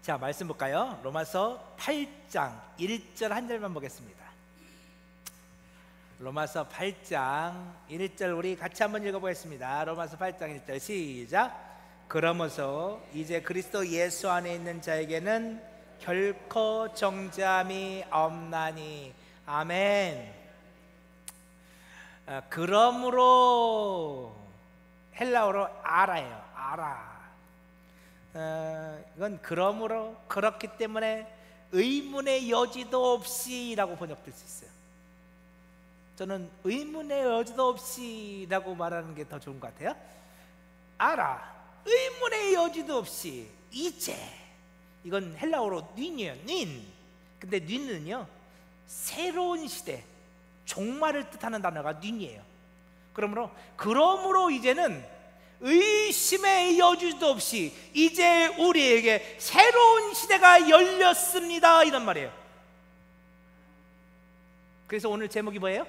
자, 말씀 볼까요? 로마서 8장 1절 한 절만 보겠습니다. 로마서 8장 1절 우리 같이 한번 읽어보겠습니다. 로마서 8장 1절 시작. 그러면서 이제 그리스도 예수 안에 있는 자에게는 결코 정죄함이 없나니. 아멘. 그러므로 헬라어로 알아요. 알아. 이건 그러므로, 그렇기 때문에, 의문의 여지도 없이 라고 번역될 수 있어요. 저는 의문의 여지도 없이 라고 말하는 게 더 좋은 것 같아요. 알아, 의문의 여지도 없이, 이제. 이건 헬라어로 닌이에요. 닌. 근데 닌은요, 새로운 시대, 종말을 뜻하는 단어가 닌이에요. 그러므로 이제는 의심의 여지도 없이 이제 우리에게 새로운 시대가 열렸습니다, 이런 말이에요. 그래서 오늘 제목이 뭐예요?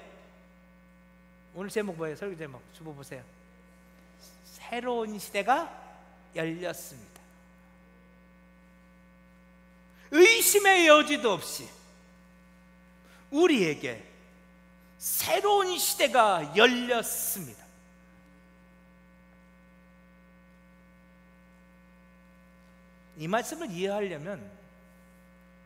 오늘 제목 뭐예요? 설교 제목 주보 보세요. 새로운 시대가 열렸습니다. 의심의 여지도 없이 우리에게 새로운 시대가 열렸습니다. 이 말씀을 이해하려면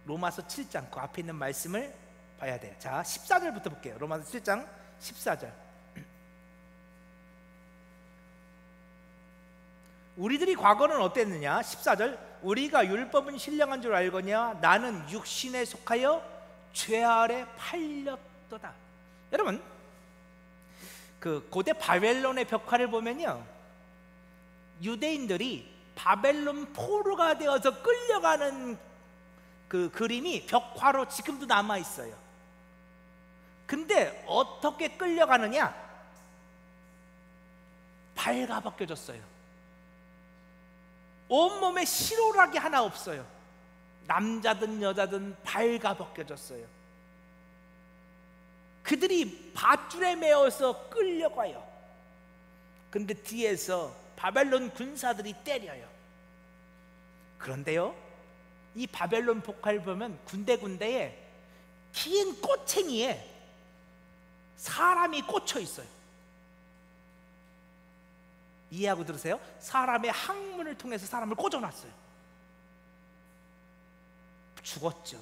로마서 7장 그 앞에 있는 말씀을 봐야 돼요. 자, 14절부터 볼게요. 로마서 7장 14절. 우리들이 과거는 어땠느냐? 14절. 우리가 율법은 신령한 줄 알거냐? 나는 육신에 속하여 죄 아래 팔렸도다. 여러분, 그 고대 바벨론의 벽화를 보면요, 유대인들이 바벨론 포로가 되어서 끌려가는 그 그림이 벽화로 지금도 남아 있어요. 근데 어떻게 끌려가느냐? 발가 벗겨졌어요. 온몸에 실오라기 하나 없어요. 남자든 여자든 발가 벗겨졌어요. 그들이 밧줄에 매어서 끌려가요. 근데 뒤에서 바벨론 군사들이 때려요. 그런데요, 이 바벨론 복화를 보면 군데군데에 긴 꼬챙이에 사람이 꽂혀 있어요. 이해하고 들으세요? 사람의 항문을 통해서 사람을 꽂아놨어요. 죽었죠.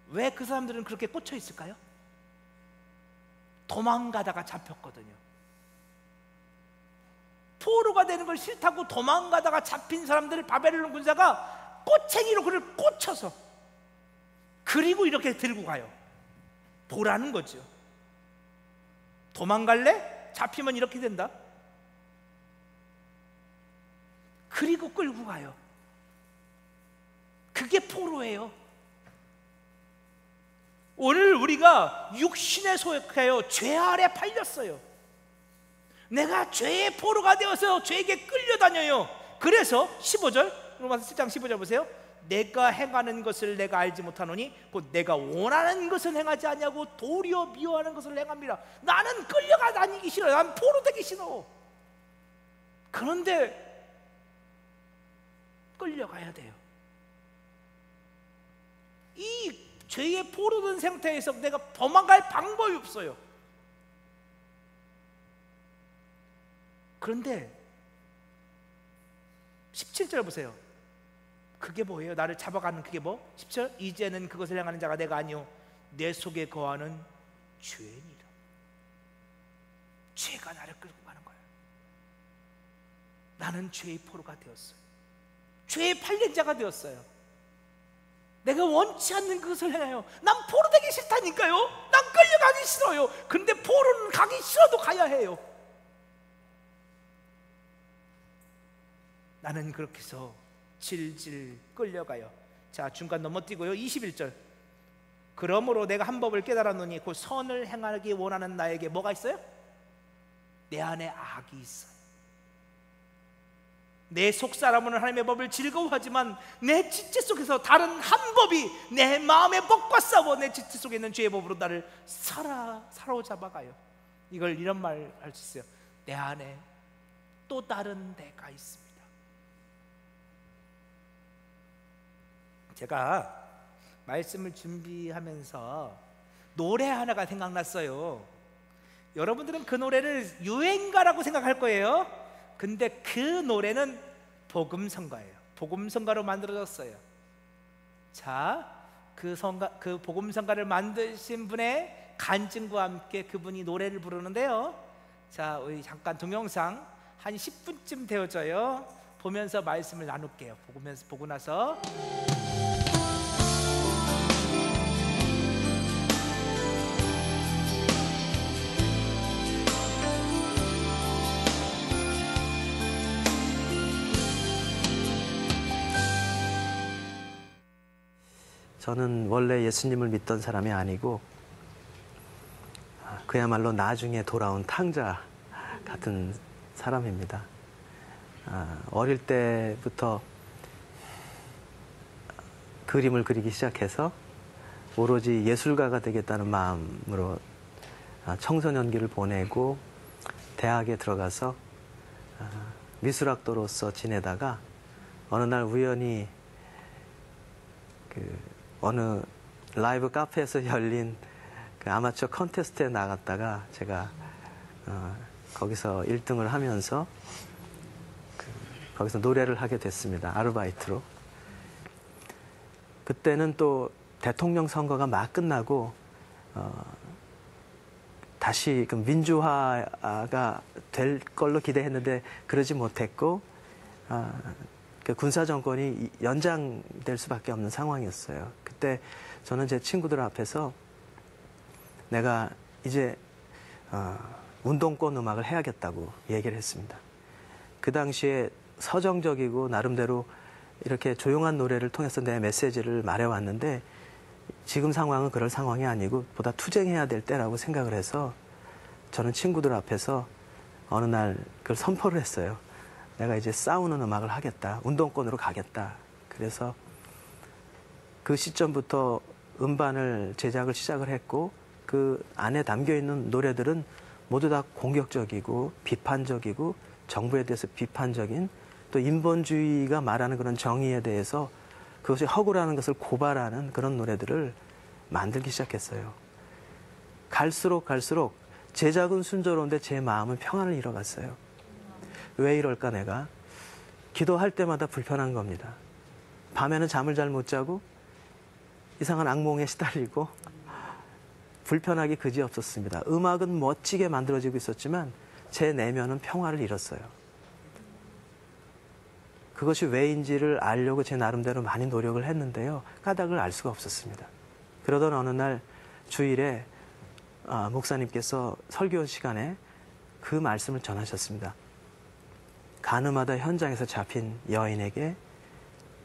왜 그 사람들은 그렇게 꽂혀 있을까요? 도망가다가 잡혔거든요. 포로가 되는 걸 싫다고 도망가다가 잡힌 사람들을 바벨론 군사가 꼬챙이로 그를 꽂혀서, 그리고 이렇게 들고 가요. 보라는 거죠. 도망갈래? 잡히면 이렇게 된다. 그리고 끌고 가요. 그게 포로예요. 오늘 우리가 육신에 속하여 죄 아래 팔렸어요. 내가 죄의 포로가 되어서 죄에게 끌려다녀요. 그래서 15절, 로마서 7장 15절 보세요. 내가 행하는 것을 내가 알지 못하노니 곧 내가 원하는 것을 행하지 않냐고 도리어 미워하는 것을 행합니다. 나는 끌려가 다니기 싫어요. 난 포로 되기 싫어. 그런데 끌려가야 돼요. 이 죄의 포로된 상태에서 내가 도망갈 방법이 없어요. 그런데 17절 보세요. 그게 뭐예요? 나를 잡아가는 그게 뭐? 17절. 이제는 그것을 행하는 자가 내가 아니요 내 속에 거하는 죄니라. 죄가 나를 끌고 가는 거예요. 나는 죄의 포로가 되었어요. 죄의 팔린 자가 되었어요. 내가 원치 않는 그것을 행해요. 난 포로 되기 싫다니까요. 난 끌려가기 싫어요. 근데 포로는 가기 싫어도 가야 해요. 나는 그렇게 해서 질질 끌려가요. 자, 중간 넘어뛰고요. 21절. 그러므로 내가 한 법을 깨달았노니 그 선을 행하기 원하는 나에게 뭐가 있어요? 내 안에 악이 있어요. 내 속사람은 하나님의 법을 즐거워하지만 내 지체 속에서 다른 한 법이 내 마음의 법과 싸워 내 지체 속에 있는 죄의 법으로 나를 사로잡아가요. 이걸 이런 말 할 수 있어요. 내 안에 또 다른 내가 있습니다. 제가 말씀을 준비하면서 노래 하나가 생각났어요. 여러분들은 그 노래를 유행가라고 생각할 거예요. 근데 그 노래는 복음성가예요. 복음성가로 만들어졌어요. 자, 그 복음성가를 만드신 분의 간증과 함께 그분이 노래를 부르는데요. 자, 우리 잠깐 동영상 한 10분쯤 되어져요. 보면서 말씀을 나눌게요. 보고 나서 저는 원래 예수님을 믿던 사람이 아니고 그야말로 나중에 돌아온 탕자 같은 사람입니다. 어릴 때부터 그림을 그리기 시작해서 오로지 예술가가 되겠다는 마음으로 청소년기를 보내고 대학에 들어가서 미술학도로서 지내다가 어느 날 우연히 어느 라이브 카페에서 열린 그 아마추어 컨테스트에 나갔다가 제가 거기서 1등을 하면서 거기서 노래를 하게 됐습니다. 아르바이트로. 그때는 또 대통령 선거가 막 끝나고 다시 그 민주화가 될 걸로 기대했는데 그러지 못했고 그 군사 정권이 연장될 수밖에 없는 상황이었어요. 그때 저는 제 친구들 앞에서 내가 이제 운동권 음악을 해야겠다고 얘기를 했습니다. 그 당시에 서정적이고 나름대로 이렇게 조용한 노래를 통해서 내 메시지를 말해왔는데 지금 상황은 그럴 상황이 아니고 보다 투쟁해야 될 때라고 생각을 해서 저는 친구들 앞에서 어느 날 그걸 선포를 했어요. 내가 이제 싸우는 음악을 하겠다. 운동권으로 가겠다. 그래서 그 시점부터 음반을 제작을 시작을 했고 그 안에 담겨있는 노래들은 모두 다 공격적이고 비판적이고 정부에 대해서 비판적인 또 인본주의가 말하는 그런 정의에 대해서 그것이 허구라는 것을 고발하는 그런 노래들을 만들기 시작했어요. 갈수록 제작은 순조로운데 제 마음은 평안을 잃어갔어요. 왜 이럴까 내가? 기도할 때마다 불편한 겁니다. 밤에는 잠을 잘 못 자고 이상한 악몽에 시달리고 불편하기 그지없었습니다. 음악은 멋지게 만들어지고 있었지만 제 내면은 평화를 잃었어요. 그것이 왜인지를 알려고 제 나름대로 많이 노력을 했는데요. 까닭을 알 수가 없었습니다. 그러던 어느 날 주일에 목사님께서 설교 시간에 그 말씀을 전하셨습니다. 가늠하다 현장에서 잡힌 여인에게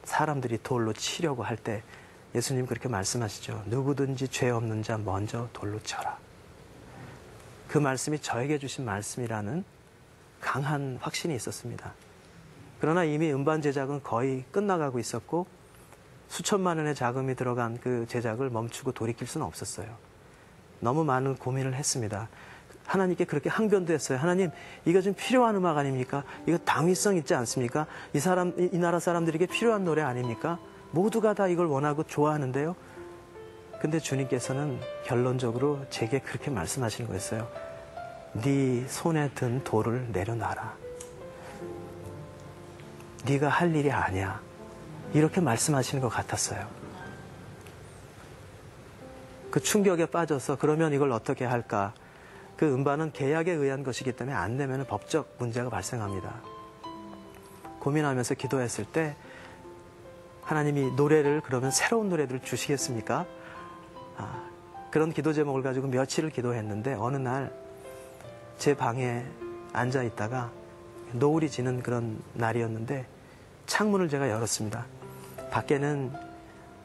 사람들이 돌로 치려고 할 때 예수님 그렇게 말씀하시죠. 누구든지 죄 없는 자 먼저 돌로 쳐라. 그 말씀이 저에게 주신 말씀이라는 강한 확신이 있었습니다. 그러나 이미 음반 제작은 거의 끝나가고 있었고 수천만 원의 자금이 들어간 그 제작을 멈추고 돌이킬 수는 없었어요. 너무 많은 고민을 했습니다. 하나님께 그렇게 항변도 했어요. 하나님, 이거 좀 필요한 음악 아닙니까? 이거 당위성 있지 않습니까? 이 나라 사람들에게 필요한 노래 아닙니까? 모두가 다 이걸 원하고 좋아하는데요. 근데 주님께서는 결론적으로 제게 그렇게 말씀하시는 거였어요. 네 손에 든 돌을 내려놔라. 네가 할 일이 아니야. 이렇게 말씀하시는 것 같았어요. 그 충격에 빠져서 그러면 이걸 어떻게 할까? 그 음반은 계약에 의한 것이기 때문에 안 내면 법적 문제가 발생합니다. 고민하면서 기도했을 때 하나님이 노래를 그러면 새로운 노래들을 주시겠습니까? 그런 기도 제목을 가지고 며칠을 기도했는데 어느 날 제 방에 앉아 있다가 노을이 지는 그런 날이었는데 창문을 제가 열었습니다. 밖에는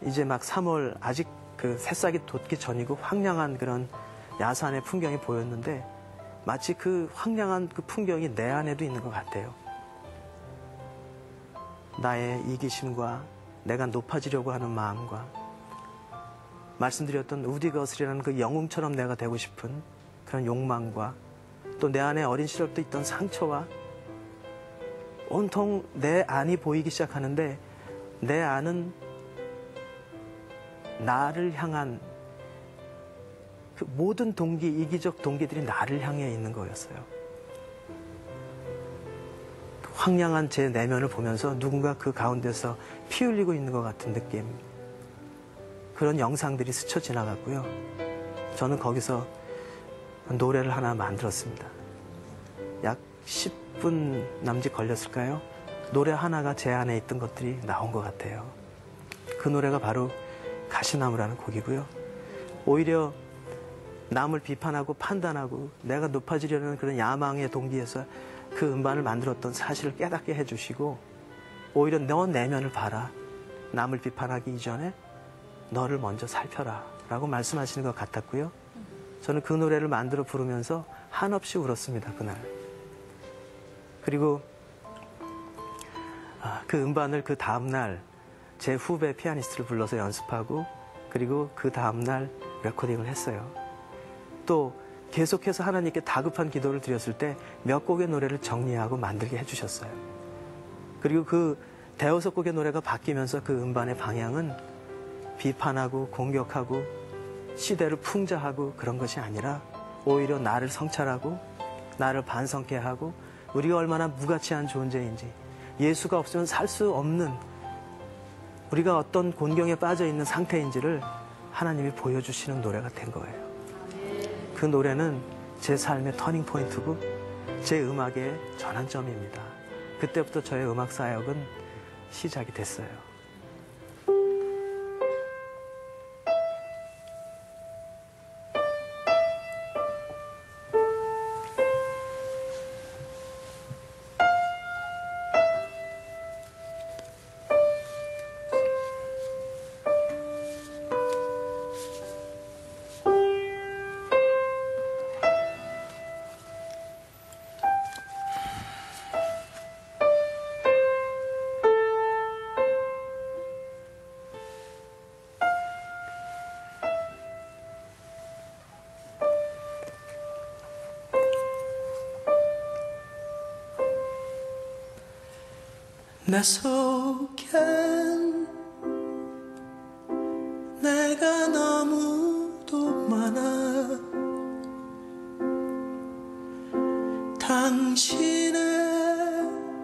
이제 막 3월 아직 그 새싹이 돋기 전이고 황량한 그런 야산의 풍경이 보였는데 마치 그 황량한 그 풍경이 내 안에도 있는 것 같아요. 나의 이기심과 내가 높아지려고 하는 마음과 말씀드렸던 우디 거슬이라는 그 영웅처럼 내가 되고 싶은 그런 욕망과 또 내 안에 어린 시절부터 있던 상처와 온통 내 안이 보이기 시작하는데 내 안은 나를 향한 그 모든 동기, 이기적 동기들이 나를 향해 있는 거였어요. 황량한 제 내면을 보면서 누군가 그 가운데서 피 흘리고 있는 것 같은 느낌. 그런 영상들이 스쳐 지나갔고요. 저는 거기서 노래를 하나 만들었습니다. 약 10분 남짓 걸렸을까요? 노래 하나가 제 안에 있던 것들이 나온 것 같아요. 그 노래가 바로 가시나무라는 곡이고요. 오히려 남을 비판하고 판단하고 내가 높아지려는 그런 야망의 동기에서 그 음반을 만들었던 사실을 깨닫게 해주시고, 오히려 너 내면을 봐라. 남을 비판하기 이전에 너를 먼저 살펴라 라고 말씀하시는 것 같았고요. 저는 그 노래를 만들어 부르면서 한없이 울었습니다, 그날. 그리고 그 음반을 그 다음날 제 후배 피아니스트를 불러서 연습하고, 그리고 그 다음날 레코딩을 했어요. 또 계속해서 하나님께 다급한 기도를 드렸을 때 몇 곡의 노래를 정리하고 만들게 해주셨어요. 그리고 그 대여섯 곡의 노래가 바뀌면서 그 음반의 방향은 비판하고 공격하고 시대를 풍자하고 그런 것이 아니라 오히려 나를 성찰하고 나를 반성케 하고 우리가 얼마나 무가치한 존재인지, 예수가 없으면 살 수 없는, 우리가 어떤 곤경에 빠져 있는 상태인지를 하나님이 보여주시는 노래가 된 거예요. 그 노래는 제 삶의 터닝 포인트고 제 음악의 전환점입니다. 그때부터 저의 음악 사역은 시작이 됐어요. 내 속엔 내가 너무도 많아. 당신의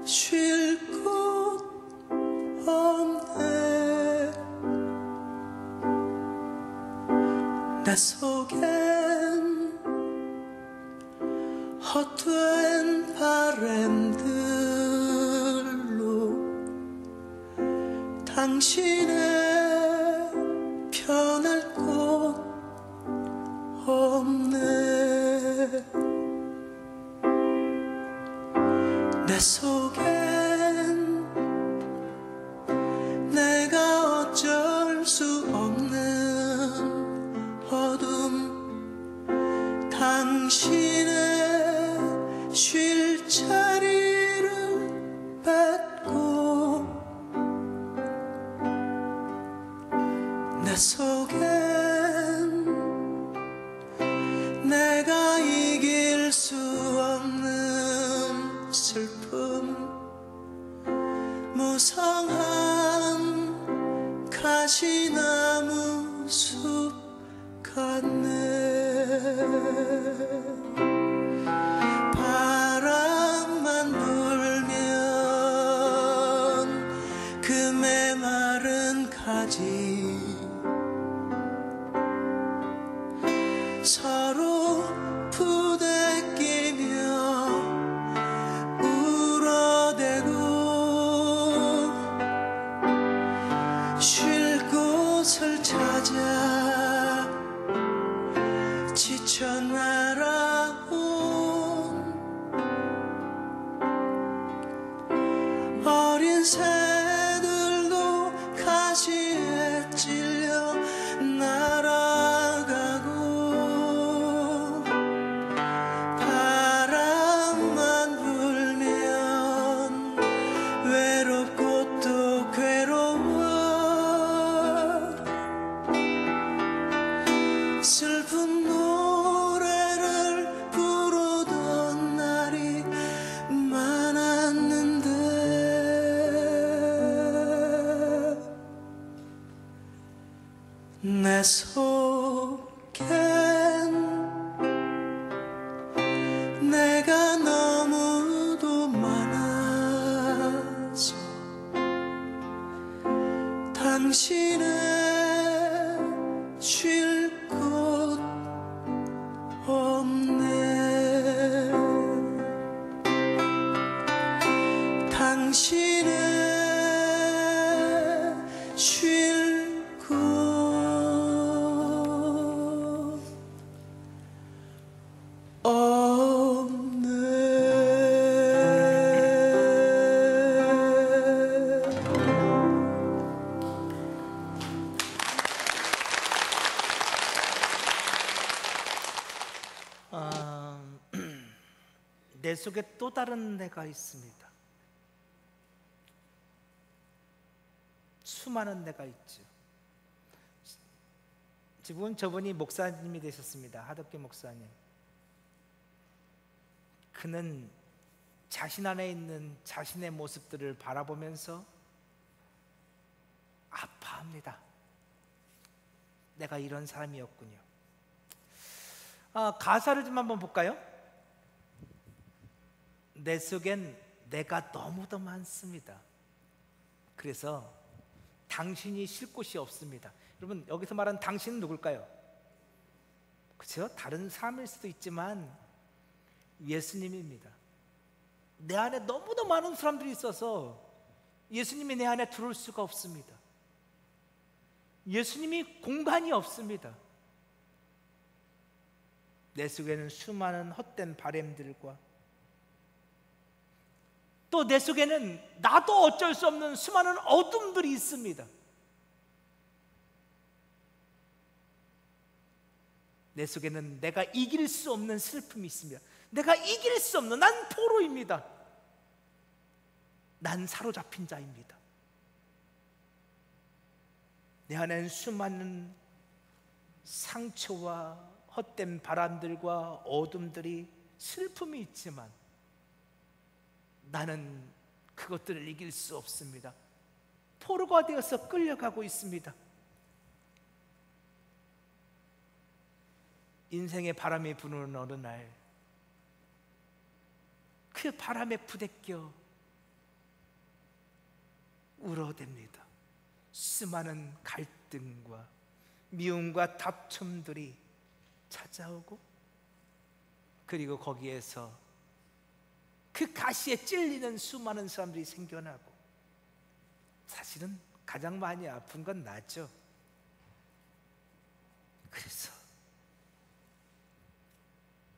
쉴 곳 없네. 내 속엔 헛된 바람들, 당신의 편할 곳 없네. 내 속엔 내가 어쩔 수 없는 어둠, 당신의 쉴 자리를 뺏고 내 속엔 내가 이길 수 없는 슬픔, 무성한 가시나무 숲 같네. 바람만 불면 그 메마른 가지 서로 부대끼며 울어대고 쉴 곳을 찾아 지쳐 날아온 어린 새들도 가시에 찔려 날아가고 바람만 불면 외롭고 또 괴로워 내 속엔 내가 너무도 많아서 당신은 쉴 곳 없네. 당신은 쉴 곳 내 속에 또 다른 내가 있습니다. 수많은 내가 있죠. 지금 저분이 목사님이 되셨습니다. 하덕기 목사님. 그는 자신 안에 있는 자신의 모습들을 바라보면서 아파합니다. 내가 이런 사람이었군요. 가사를 좀 한번 볼까요? 내 속엔 내가 너무도 많습니다. 그래서 당신이 쉴 곳이 없습니다. 여러분, 여기서 말하는 당신은 누굴까요? 그렇죠? 다른 사람일 수도 있지만 예수님입니다. 내 안에 너무도 많은 사람들이 있어서 예수님이 내 안에 들어올 수가 없습니다. 예수님이 공간이 없습니다. 내 속에는 수많은 헛된 바램들과 또 내 속에는 나도 어쩔 수 없는 수많은 어둠들이 있습니다. 내 속에는 내가 이길 수 없는 슬픔이 있습니다. 내가 이길 수 없는, 난 포로입니다. 난 사로잡힌 자입니다. 내 안에는 수많은 상처와 헛된 바람들과 어둠들이, 슬픔이 있지만 나는 그것들을 이길 수 없습니다. 포로가 되어서 끌려가고 있습니다. 인생의 바람이 부는 어느 날, 그 바람에 부대껴 울어댑니다. 수많은 갈등과 미움과 다툼들이 찾아오고, 그리고 거기에서 그 가시에 찔리는 수많은 사람들이 생겨나고, 사실은 가장 많이 아픈 건 나죠. 그래서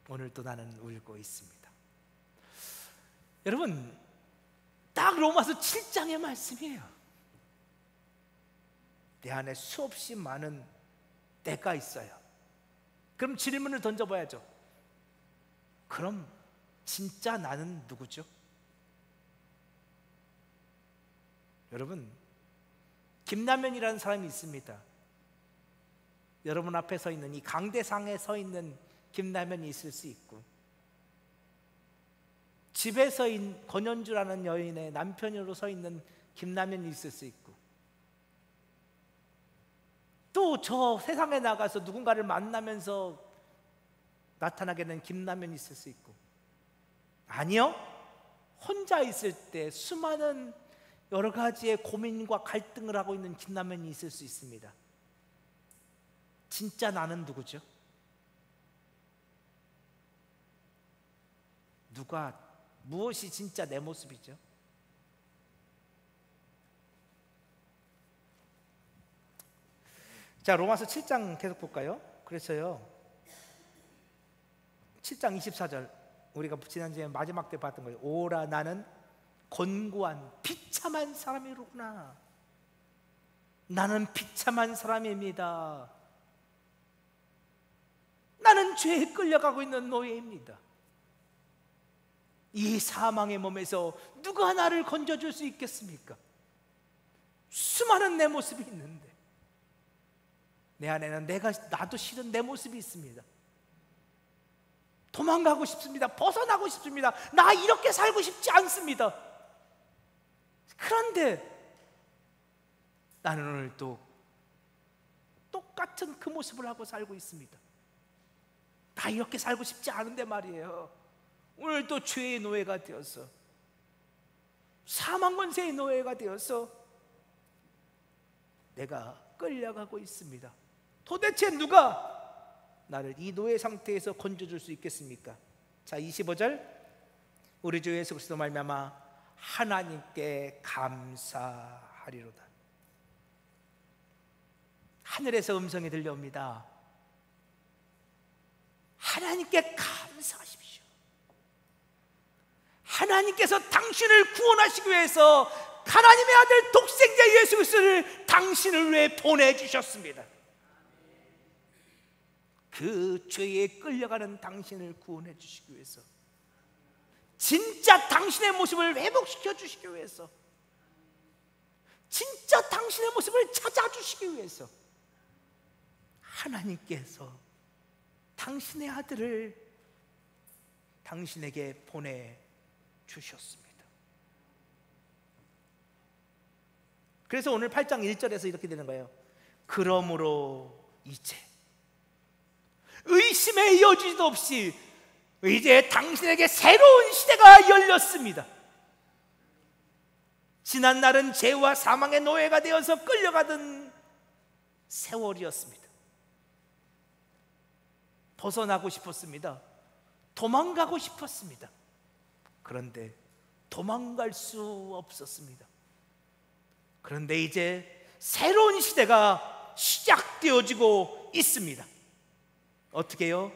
오늘도 나는 울고 있습니다. 여러분, 딱 로마서 7장의 말씀이에요. 내 안에 수없이 많은 때가 있어요. 그럼 질문을 던져봐야죠. 그럼 진짜 나는 누구죠? 여러분, 김남현이라는 사람이 있습니다. 여러분 앞에 서 있는 이 강대상에 서 있는 김남현이 있을 수 있고, 집에 서 있는 권현주라는 여인의 남편으로 서 있는 김남현이 있을 수 있고, 또 저 세상에 나가서 누군가를 만나면서 나타나게 된 김남현이 있을 수 있고, 아니요, 혼자 있을 때 수많은 여러 가지의 고민과 갈등을 하고 있는 김남현이 있을 수 있습니다. 진짜 나는 누구죠? 무엇이 진짜 내 모습이죠? 자, 로마서 7장 계속 볼까요? 그래서요, 7장 24절, 우리가 지난주에 마지막 때 봤던 거예요. 오라, 나는 곤고한 비참한 사람이로구나. 나는 비참한 사람입니다. 나는 죄에 끌려가고 있는 노예입니다. 이 사망의 몸에서 누가 나를 건져줄 수 있겠습니까? 수많은 내 모습이 있는데 내 안에는 나도 싫은 내 모습이 있습니다. 도망가고 싶습니다. 벗어나고 싶습니다. 나 이렇게 살고 싶지 않습니다. 그런데 나는 오늘 또 똑같은 그 모습을 하고 살고 있습니다. 나 이렇게 살고 싶지 않은데 말이에요. 오늘 또 죄의 노예가 되어서, 사망 권세의 노예가 되어서 내가 끌려가고 있습니다. 도대체 누가 나를 이 노예 상태에서 건져줄 수 있겠습니까? 자, 25절, 우리 주 예수 그리스도 말미암아 하나님께 감사하리로다. 하늘에서 음성이 들려옵니다. 하나님께 감사하십시오. 하나님께서 당신을 구원하시기 위해서 하나님의 아들 독생자 예수 그리스도를 당신을 위해 보내주셨습니다. 그 죄에 끌려가는 당신을 구원해 주시기 위해서, 진짜 당신의 모습을 회복시켜 주시기 위해서, 진짜 당신의 모습을 찾아주시기 위해서 하나님께서 당신의 아들을 당신에게 보내주셨습니다. 그래서 오늘 8장 1절에서 이렇게 되는 거예요. 그러므로 이제 의심의 여지도 없이 이제 당신에게 새로운 시대가 열렸습니다. 지난 날은 죄와 사망의 노예가 되어서 끌려가던 세월이었습니다. 벗어나고 싶었습니다. 도망가고 싶었습니다. 그런데 도망갈 수 없었습니다. 그런데 이제 새로운 시대가 시작되어지고 있습니다. 어떻게요?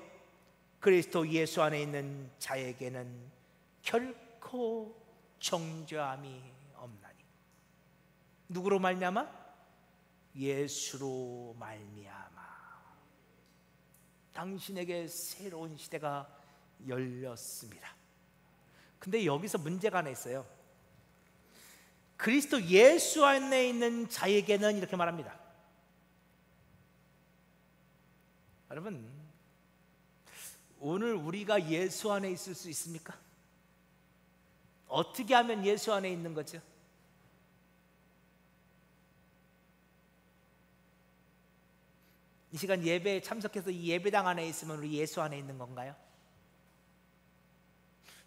그리스도 예수 안에 있는 자에게는 결코 정죄함이 없나니. 누구로 말미암아? 예수로 말미암아 당신에게 새로운 시대가 열렸습니다. 근데 여기서 문제가 하나 있어요. 그리스도 예수 안에 있는 자에게는 이렇게 말합니다. 여러분, 오늘 우리가 예수 안에 있을 수 있습니까? 어떻게 하면 예수 안에 있는 거죠? 이 시간 예배에 참석해서 이 예배당 안에 있으면 우리 예수 안에 있는 건가요?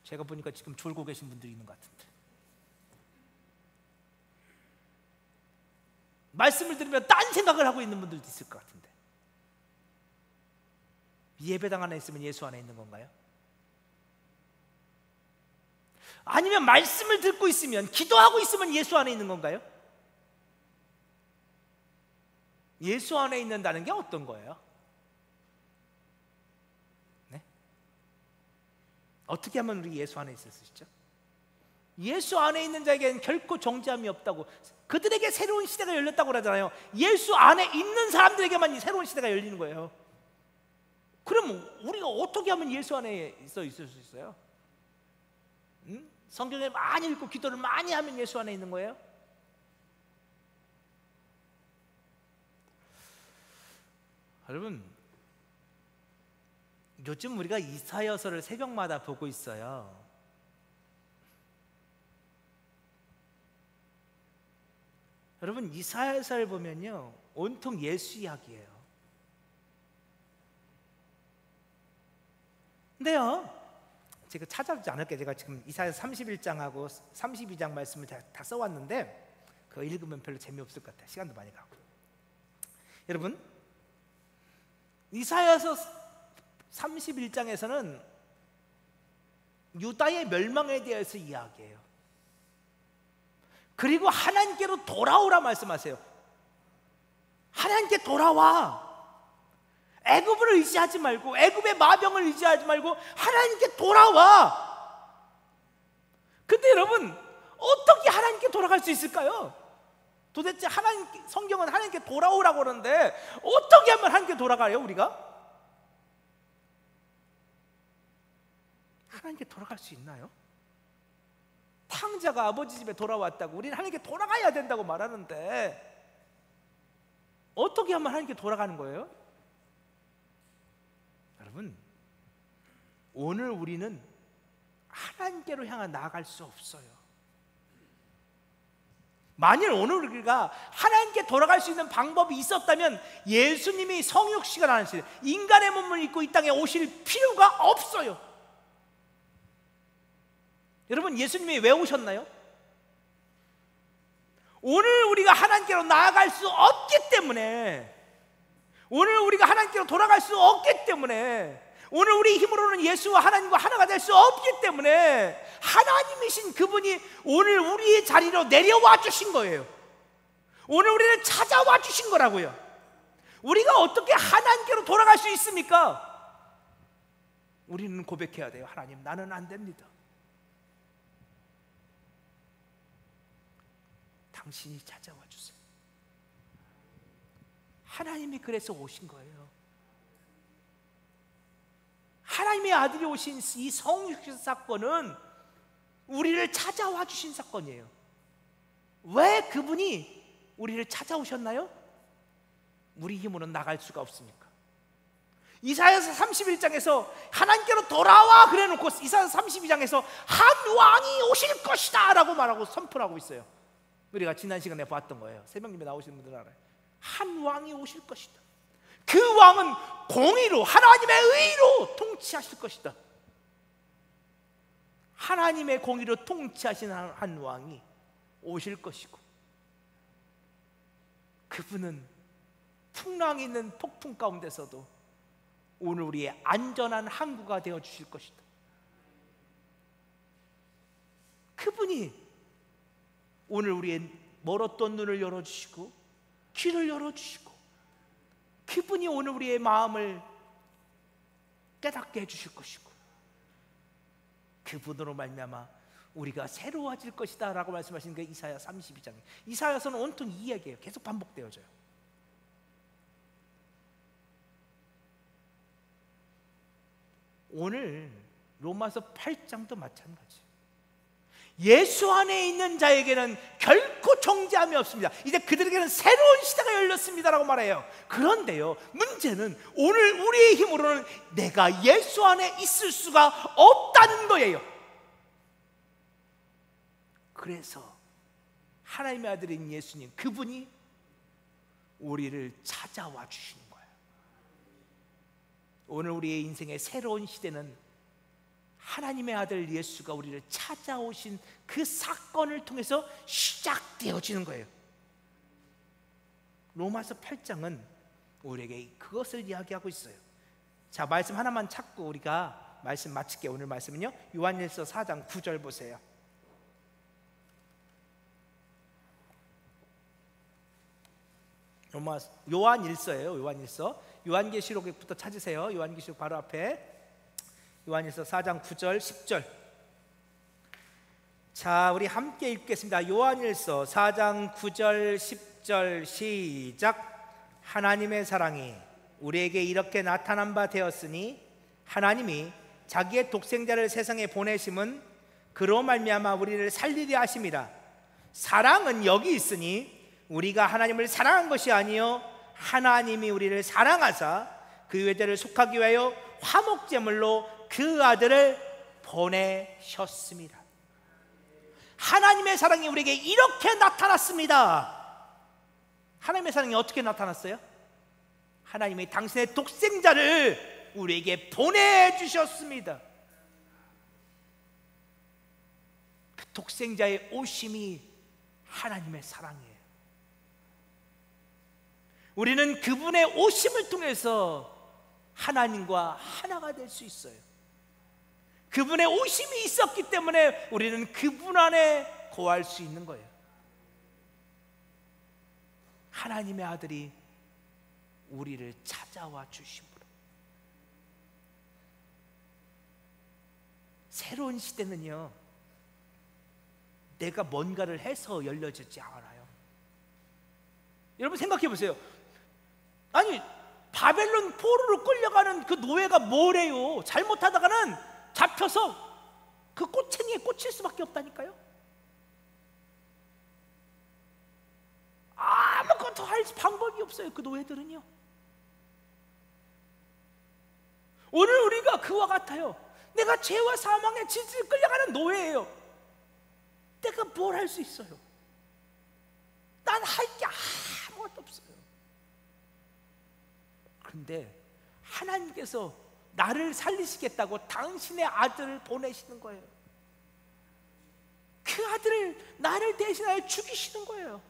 제가 보니까 지금 졸고 계신 분들이 있는 것 같은데, 말씀을 들으면 딴 생각을 하고 있는 분들도 있을 것 같은데, 예배당 안에 있으면 예수 안에 있는 건가요? 아니면 말씀을 듣고 있으면, 기도하고 있으면 예수 안에 있는 건가요? 예수 안에 있는다는 게 어떤 거예요? 네? 어떻게 하면 우리 예수 안에 있을 수 있죠? 예수 안에 있는 자에게는 결코 정죄함이 없다고, 그들에게 새로운 시대가 열렸다고 그러잖아요. 예수 안에 있는 사람들에게만 이 새로운 시대가 열리는 거예요. 그럼 우리가 어떻게 하면 예수 안에 있을 수 있어요? 성경을 많이 읽고 기도를 많이 하면 예수 안에 있는 거예요? 여러분, 요즘 우리가 이사야서를 새벽마다 보고 있어요. 여러분, 이사야서를 보면요, 온통 예수 이야기예요. 근데요, 제가 찾아보지 않을게요. 제가 지금 이사야서 31장하고 32장 말씀을 다 써왔는데 그거 읽으면 별로 재미없을 것 같아요. 시간도 많이 가고. 여러분, 이사야서 31장에서는 유다의 멸망에 대해서 이야기해요. 그리고 하나님께로 돌아오라 말씀하세요. 하나님께 돌아와. 애굽을 의지하지 말고, 애굽의 마병을 의지하지 말고 하나님께 돌아와. 근데 여러분, 어떻게 하나님께 돌아갈 수 있을까요? 도대체 성경은 하나님께 돌아오라고 그러는데 어떻게 하면 하나님께 돌아가요, 우리가? 하나님께 돌아갈 수 있나요? 탕자가 아버지 집에 돌아왔다고 우리는 하나님께 돌아가야 된다고 말하는데 어떻게 하면 하나님께 돌아가는 거예요? 여러분, 오늘 우리는 하나님께로 향해 나아갈 수 없어요. 만일 오늘 우리가 하나님께 돌아갈 수 있는 방법이 있었다면 예수님이 성육신을 하신 인간의 몸을 입고 이 땅에 오실 필요가 없어요. 여러분, 예수님이 왜 오셨나요? 오늘 우리가 하나님께로 나아갈 수 없기 때문에, 오늘 우리가 하나님께로 돌아갈 수 없기 때문에, 오늘 우리 힘으로는 예수와 하나님과 하나가 될 수 없기 때문에 하나님이신 그분이 오늘 우리의 자리로 내려와 주신 거예요. 오늘 우리를 찾아와 주신 거라고요. 우리가 어떻게 하나님께로 돌아갈 수 있습니까? 우리는 고백해야 돼요. 하나님, 나는 안 됩니다. 당신이 찾아와 주세요. 하나님이 그래서 오신 거예요. 하나님의 아들이 오신 이 성육신 사건은 우리를 찾아와 주신 사건이에요. 왜 그분이 우리를 찾아오셨나요? 우리 힘으로는 나갈 수가 없으니까. 이사야서 31장에서 하나님께로 돌아와 그래놓고 이사야서 32장에서 한 왕이 오실 것이다 라고 말하고 선포하고 있어요. 우리가 지난 시간에 봤던 거예요. 새벽님에 나오시는 분들은 알아요. 한 왕이 오실 것이다. 그 왕은 공의로, 하나님의 의로 통치하실 것이다. 하나님의 공의로 통치하시는 한 왕이 오실 것이고, 그분은 풍랑이 있는 폭풍 가운데서도 오늘 우리의 안전한 항구가 되어 주실 것이다. 그분이 오늘 우리의 멀었던 눈을 열어주시고 귀를 열어주시고, 그분이 오늘 우리의 마음을 깨닫게 해주실 것이고, 그분으로 말미암아 우리가 새로워질 것이다 라고 말씀하시는 게 이사야 32장이에요. 이사야서는 온통 이 이야기예요. 계속 반복되어져요. 오늘 로마서 8장도 마찬가지. 예수 안에 있는 자에게는 결코 정죄함이 없습니다. 이제 그들에게는 새로운 시대가 열렸습니다라고 말해요. 그런데요, 문제는 오늘 우리의 힘으로는 내가 예수 안에 있을 수가 없다는 거예요. 그래서 하나님의 아들인 예수님, 그분이 우리를 찾아와 주시는 거예요. 오늘 우리의 인생의 새로운 시대는 하나님의 아들 예수가 우리를 찾아오신 그 사건을 통해서 시작되어지는 거예요. 로마서 8장은 우리에게 그것을 이야기하고 있어요. 자, 말씀 하나만 찾고 우리가 말씀 마칠게요. 오늘 말씀은요, 요한일서 4장 9절 보세요. 요한일서예요. 요한일서. 요한계시록부터 찾으세요. 요한계시록 바로 앞에 요한일서 4장 9절 10절. 자, 우리 함께 읽겠습니다. 요한일서 4장 9절 10절 시작. 하나님의 사랑이 우리에게 이렇게 나타난 바 되었으니 하나님이 자기의 독생자를 세상에 보내심은 그로 말미암아 우리를 살리려 하심이라. 사랑은 여기 있으니 우리가 하나님을 사랑한 것이 아니요 하나님이 우리를 사랑하사 그 외대를 속하기 위하여 화목제물로 그 아들을 보내셨습니다. 하나님의 사랑이 우리에게 이렇게 나타났습니다. 하나님의 사랑이 어떻게 나타났어요? 하나님이 당신의 독생자를 우리에게 보내주셨습니다. 그 독생자의 오심이 하나님의 사랑이에요. 우리는 그분의 오심을 통해서 하나님과 하나가 될 수 있어요. 그분의 오심이 있었기 때문에 우리는 그분 안에 거할 수 있는 거예요. 하나님의 아들이 우리를 찾아와 주심으로 새로운 시대는요, 내가 뭔가를 해서 열려지지 않아요. 여러분 생각해 보세요. 아니, 바벨론 포로로 끌려가는 그 노예가 뭐래요? 잘못하다가는 잡혀서 그 꼬챙이에 꽂힐 수밖에 없다니까요. 아무것도 할 방법이 없어요. 그 노예들은요. 오늘 우리가 그와 같아요. 내가 죄와 사망에 질질 끌려가는 노예예요. 내가 뭘 할 수 있어요? 난 할 게 아무것도 없어요. 그런데 하나님께서 나를 살리시겠다고 당신의 아들을 보내시는 거예요. 그 아들을 나를 대신하여 죽이시는 거예요.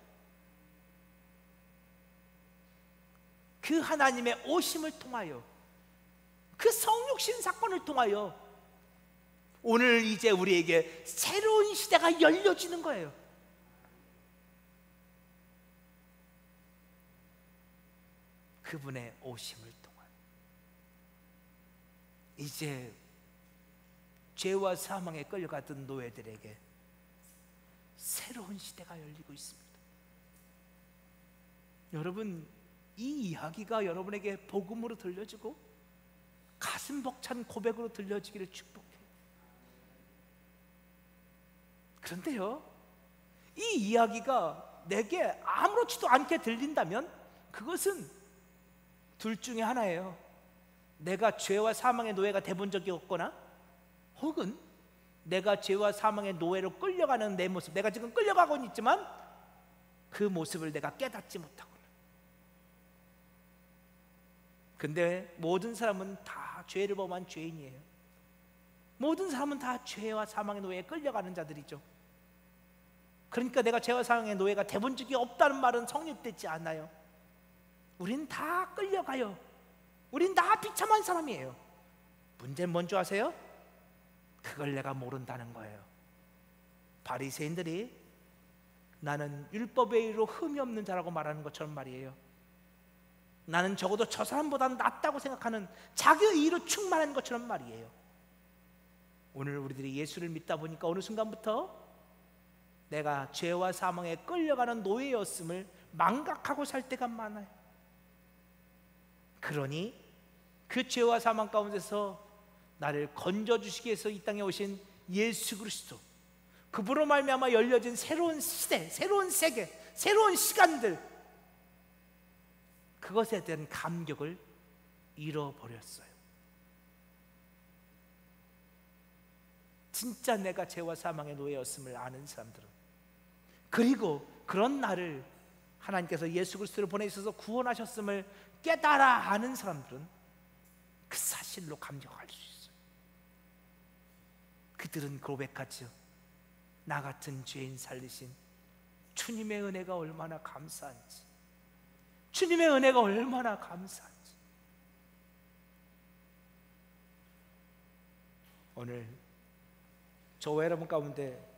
그 하나님의 오심을 통하여, 그 성육신 사건을 통하여 오늘 이제 우리에게 새로운 시대가 열려지는 거예요. 그분의 오심을 통하여 이제 죄와 사망에 끌려갔던 노예들에게 새로운 시대가 열리고 있습니다. 여러분, 이 이야기가 여러분에게 복음으로 들려지고 가슴 벅찬 고백으로 들려지기를 축복해요. 그런데요, 이 이야기가 내게 아무렇지도 않게 들린다면 그것은 둘 중에 하나예요. 내가 죄와 사망의 노예가 돼본 적이 없거나, 혹은 내가 죄와 사망의 노예로 끌려가는 내 모습, 내가 지금 끌려가고는 있지만 그 모습을 내가 깨닫지 못하거나. 근데 모든 사람은 다 죄를 범한 죄인이에요. 모든 사람은 다 죄와 사망의 노예에 끌려가는 자들이죠. 그러니까 내가 죄와 사망의 노예가 돼본 적이 없다는 말은 성립되지 않아요. 우린 다 끌려가요. 우린 다 비참한 사람이에요. 문제는 뭔지 아세요? 그걸 내가 모른다는 거예요. 바리새인들이 나는 율법에 의로 흠이 없는 자라고 말하는 것처럼 말이에요. 나는 적어도 저 사람보다는 낫다고 생각하는 자기 의로 충만한 것처럼 말이에요. 오늘 우리들이 예수를 믿다 보니까 어느 순간부터 내가 죄와 사망에 끌려가는 노예였음을 망각하고 살 때가 많아요. 그러니 그 죄와 사망 가운데서 나를 건져주시기 위해서 이 땅에 오신 예수 그리스도, 그분으로 말미암아 열려진 새로운 시대, 새로운 세계, 새로운 시간들, 그것에 대한 감격을 잃어버렸어요. 진짜 내가 죄와 사망의 노예였음을 아는 사람들은, 그리고 그런 나를 하나님께서 예수 그리스도를 보내셔서 구원하셨음을 깨달아 아는 사람들은 그 사실로 감격할 수 있어요. 그들은 고백하죠. 나 같은 죄인 살리신 주님의 은혜가 얼마나 감사한지, 주님의 은혜가 얼마나 감사한지. 오늘 저와 여러분 가운데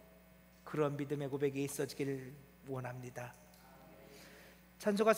그런 믿음의 고백이 있어지기를 원합니다. 찬송가